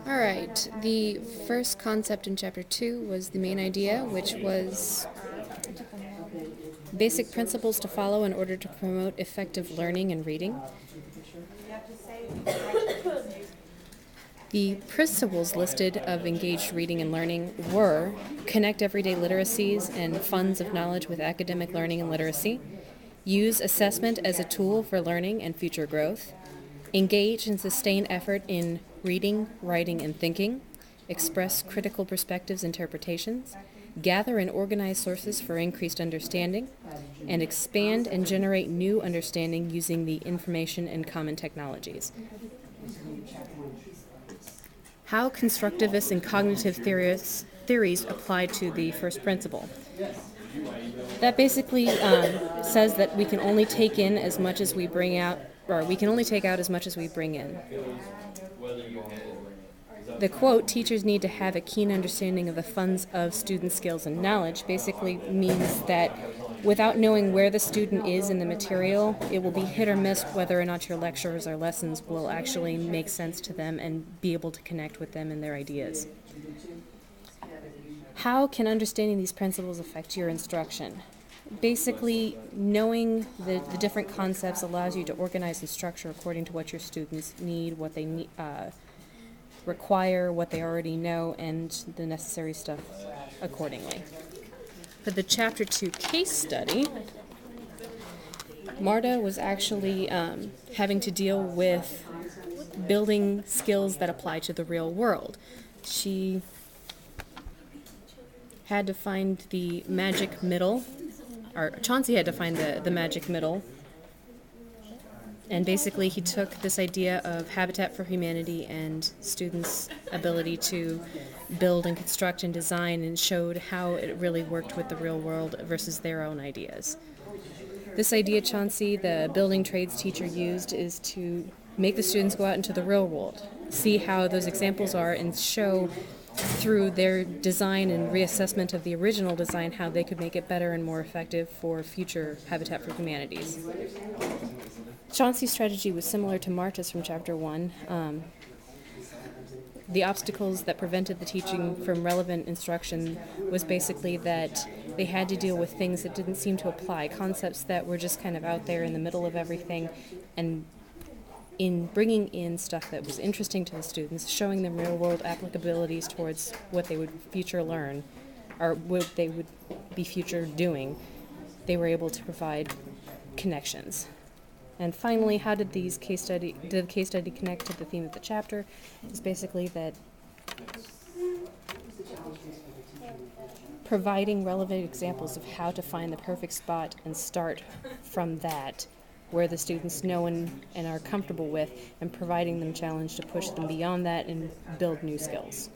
All right. The first concept in chapter 2 was the main idea, which was basic principles to follow in order to promote effective learning and reading. The principles listed of engaged reading and learning were connect everyday literacies and funds of knowledge with academic learning and literacy, use assessment as a tool for learning and future growth, engage and sustain effort in reading, writing, and thinking, express critical perspectives and interpretations, gather and organize sources for increased understanding, and expand and generate new understanding using the information and common technologies. How constructivist and cognitive theories apply to the first principle. That basically says that we can only take in as much as we bring out, or we can only take out as much as we bring in. The quote, teachers need to have a keen understanding of the funds of student skills and knowledge, basically means that without knowing where the student is in the material, it will be hit or miss whether or not your lectures or lessons will actually make sense to them and be able to connect with them and their ideas. How can understanding these principles affect your instruction? Basically, knowing the different concepts allows you to organize and structure according to what your students need, what they need, require, what they already know, and the necessary stuff accordingly. For the Chapter 2 case study, Marta was actually having to deal with building skills that apply to the real world. She had to find the magic middle, or Chauncey had to find the magic middle. And basically he took this idea of Habitat for Humanity and students' ability to build and construct and design and showed how it really worked with the real world versus their own ideas. This idea Chauncey, the building trades teacher, used is to make the students go out into the real world, see how those examples are, and show through their design and reassessment of the original design how they could make it better and more effective for future Habitat for Humanities. Chauncey's strategy was similar to Marta's from Chapter 1. The obstacles that prevented the teaching from relevant instruction was basically that they had to deal with things that didn't seem to apply, concepts that were just kind of out there in the middle of everything, and in bringing in stuff that was interesting to the students, showing them real-world applicabilities towards what they would future learn, or what they would be future doing, they were able to provide connections. And finally, how did the case study connect to the theme of the chapter? It's basically that providing relevant examples of how to find the perfect spot and start from that, where the students know and are comfortable with, and providing them challenge to push them beyond that and build new skills.